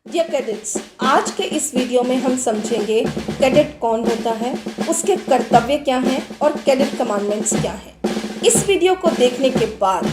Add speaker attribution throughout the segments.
Speaker 1: Dear cadets, आज के इस वीडियो में हम समझेंगे कैडेट कौन होता है, उसके कर्तव्य क्या हैं और कैडेट कमांडमेंट्स क्या हैं। इस वीडियो को देखने के बाद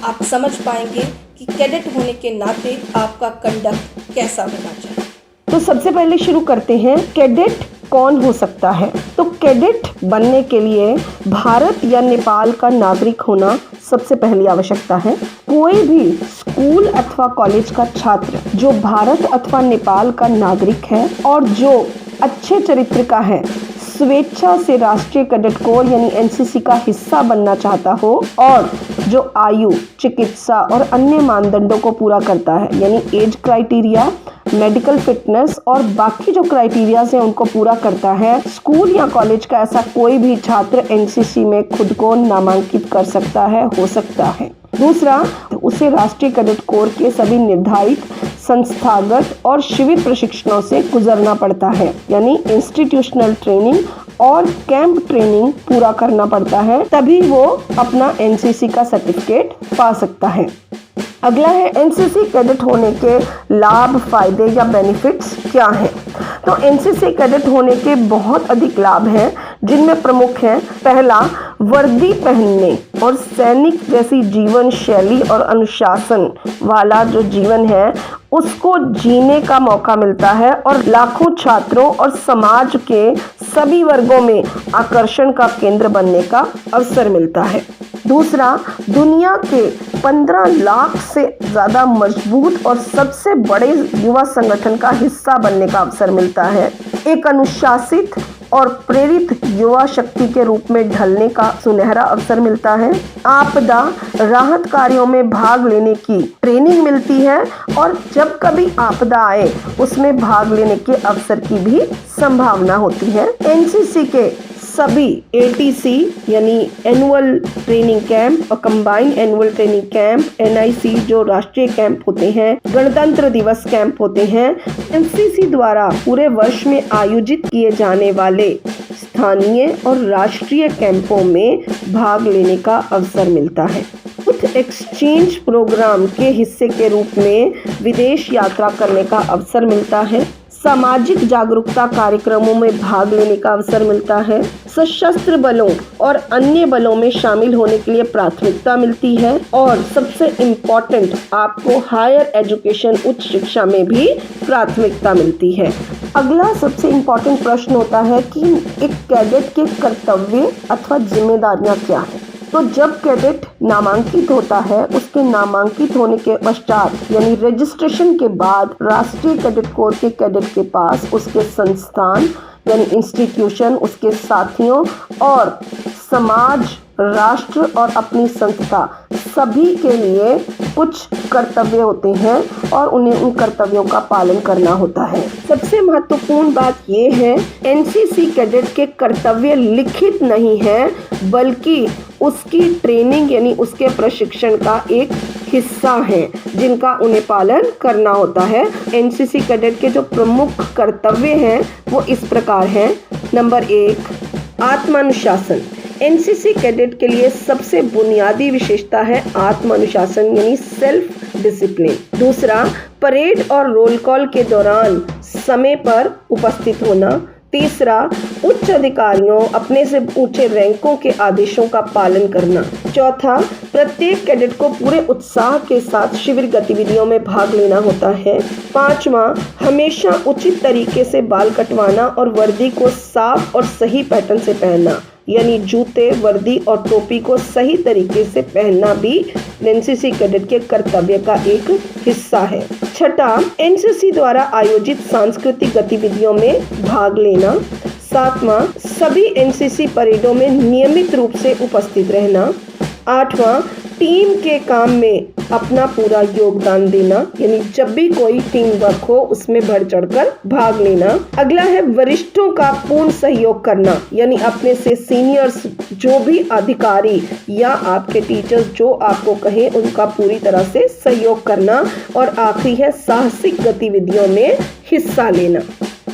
Speaker 1: आप समझ पाएंगे कि कैडेट होने के नाते आपका कंडक्ट कैसा होना चाहिए।
Speaker 2: तो सबसे पहले शुरू करते हैं, कैडेट कौन हो सकता है। तो कैडेट बनने के लिए भारत या नेपाल का नागरिक होना सबसे पहली आवश्यकता है। कोई भी स्कूल अथवा कॉलेज का छात्र जो भारत अथवा नेपाल का नागरिक है और जो अच्छे चरित्र का है, स्वेच्छा से राष्ट्रीय कैडेट कोर यानी एनसीसी का हिस्सा बनना चाहता हो और जो आयु, चिकित्सा और अन्य मानदंडों को पूरा करता है, यानी एज क्राइटेरिया, मेडिकल फिटनेस और बाकी जो क्राइटेरिया हैं उनको पूरा करता है, स्कूल या कॉलेज का ऐसा कोई भी छात्र एनसीसी में खुद को नामांकित कर सकता है, हो सकता है। दूसरा, उसे राष्ट्रीय कैडेट कोर के सभी निर्धारित संस्थागत और शिविर प्रशिक्षणों से गुजरना पड़ता है, यानी इंस्टीट्यूशनल ट्रेनिंग और कैंप ट्रेनिंग पूरा करना पड़ता है, तभी वो अपना एनसीसी का सर्टिफिकेट पा सकता है। अगला है, एनसीसी कैडेट होने के लाभ, फायदे या बेनिफिट्स क्या हैं। तो एनसीसी कैडेट होने के बहुत अधिक लाभ हैं, जिनमें प्रमुख हैं, पहला, वर्दी पहनने और सैनिक जैसी जीवन शैली और अनुशासन वाला जो जीवन है उसको जीने का मौका मिलता है और लाखों छात्रों और समाज के सभी वर्गों में आकर्षण का केंद्र बनने का अवसर मिलता है। दूसरा, दुनिया के 15 लाख से ज़्यादा मजबूत और सबसे बड़े युवा संगठन का हिस्सा बनने का अवसर मिलता है। एक अनुशासित और प्रेरित युवा शक्ति के रूप में ढलने का सुनहरा अवसर मिलता है। आपदा राहत कार्यों में भाग लेने की ट्रेनिंग मिलती है और जब कभी आपदा आए उसमें भाग लेने के अवसर की भी संभावना होती है। एनसीसी के सभी एटीसी यानी एनुअल ट्रेनिंग कैंप और combined annual training camp, NIC जो राष्ट्रीय कैंप होते हैं, गणतंत्र दिवस कैंप होते हैं, एनसीसी द्वारा पूरे वर्ष में आयोजित किए जाने वाले स्थानीय और राष्ट्रीय कैंपों में भाग लेने का अवसर मिलता है। कुछ एक्सचेंज प्रोग्राम के हिस्से के रूप में विदेश यात्रा करने का अवसर मिलता है। सामाजिक जागरूकता कार्यक्रमों में भाग लेने का अवसर मिलता है। सशस्त्र बलों और अन्य बलों में शामिल होने के लिए प्राथमिकता मिलती है और सबसे इम्पोर्टेंट, आपको हायर एजुकेशन, उच्च शिक्षा में भी प्राथमिकता मिलती है। अगला सबसे इम्पोर्टेंट प्रश्न होता है कि एक कैडेट के कर्तव्य अथवा जिम्मेदारियां क्या हैं। तो जब कैडेट नामांकित होता है, उसके नामांकित होने के पश्चात यानी रजिस्ट्रेशन के बाद राष्ट्रीय कैडेट कोर के कैडेट के पास उसके संस्थान यानी इंस्टीट्यूशन, उसके साथियों और समाज, राष्ट्र और अपनी संस्था सभी के लिए कुछ कर्तव्य होते हैं और उन्हें उन कर्तव्यों का पालन करना होता है। सबसे महत्वपूर्ण बात यह है, एनसीसी कैडेट के कर्तव्य लिखित नहीं है बल्कि उसकी ट्रेनिंग यानी उसके प्रशिक्षण का एक हिस्सा है जिनका उन्हें पालन करना होता है। एनसीसी कैडेट के जो प्रमुख कर्तव्य हैं वो इस प्रकार हैं। नंबर 1, आत्मानुशासन। एनसीसी कैडेट के लिए सबसे बुनियादी विशेषता है आत्मानुशासन यानी सेल्फ डिसिप्लिन। दूसरा, परेड और रोल कॉल के दौरान समय पर उपस्थित होना। तीसरा, उच्च अधिकारियों, अपने से ऊंचे रैंकों के आदेशों का पालन करना। चौथा, प्रत्येक कैडेट को पूरे उत्साह के साथ शिविर गतिविधियों में भाग लेना होता है। पांचवा, हमेशा उचित तरीके से बाल कटवाना और वर्दी को साफ और सही पैटर्न से पहनना, यानी जूते, वर्दी और टोपी को सही तरीके से पहनना भी एनसीसी कैडेट के कर्तव्य का एक हिस्सा है। छठा, एनसीसी द्वारा आयोजित सांस्कृतिक गतिविधियों में भाग लेना। सातवां, सभी एनसीसी परेडों में नियमित रूप से उपस्थित रहना। आठवां, टीम के काम में अपना पूरा योगदान देना, यानी जब भी कोई टीम वर्क हो उसमें बढ़ चढ़कर भाग लेना। अगला है, वरिष्ठों का पूर्ण सहयोग करना, यानी अपने से सीनियर्स जो भी अधिकारी या आपके टीचर्स जो आपको कहें उनका पूरी तरह से सहयोग करना। और आखिरी है, साहसिक गतिविधियों में हिस्सा लेना।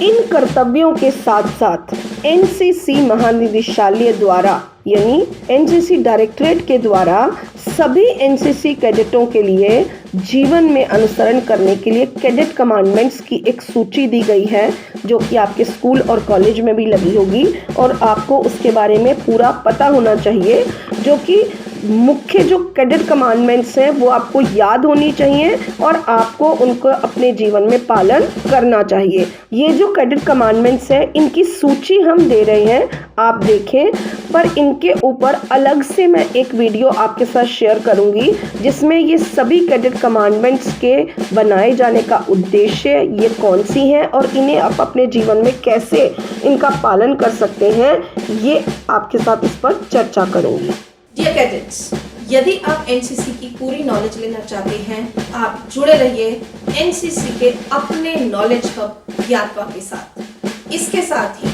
Speaker 2: इन कर्तव्यों के साथ साथ एनसीसी महानिदेशालय द्वारा यानी एनसीसी डायरेक्टरेट के द्वारा सभी एनसीसी कैडेटों के लिए जीवन में अनुसरण करने के लिए कैडेट कमांडमेंट्स की एक सूची दी गई है, जो कि आपके स्कूल और कॉलेज में भी लगी होगी और आपको उसके बारे में पूरा पता होना चाहिए। जो कि मुख्य जो कैडेट कमांडमेंट्स हैं वो आपको याद होनी चाहिए और आपको उनको अपने जीवन में पालन करना चाहिए। ये जो कैडेट कमांडमेंट्स हैं इनकी सूची हम दे रहे हैं, आप देखें, पर इनके ऊपर अलग से मैं एक वीडियो आपके साथ शेयर करूंगी जिसमें ये सभी कैडेट कमांडमेंट्स के बनाए जाने का उद्देश्य ये कौन सी हैं और इन्हें आप अपने जीवन में कैसे इनका पालन कर सकते हैं, ये आपके साथ इस पर चर्चा करूंगी।
Speaker 1: डियर कैडेट्स, यदि आप एनसीसी की पूरी नॉलेज लेना चाहते हैं, आप जुड़े रहिए एनसीसी के अपने नॉलेज हब ज्ञातवा के साथ। इसके साथ ही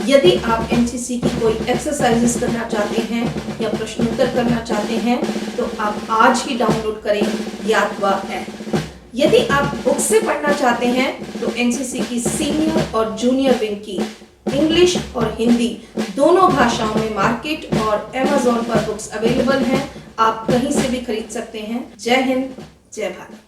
Speaker 1: यदि आप एनसीसी की कोई एक्सरसाइजेस करना चाहते हैं या प्रश्नोत्तर करना चाहते हैं तो आप आज ही डाउनलोड करें ज्ञातवा ऐप। यदि आप बुक से पढ़ना चाहते हैं तो एनसीसी की सीनियर और जूनियर विंग की इंग्लिश और हिंदी दोनों भाषाओं में मार्केट और अमेज़न पर बुक्स अवेलेबल हैं। आप कहीं से भी खरीद सकते हैं। जय हिंद, जय भारत।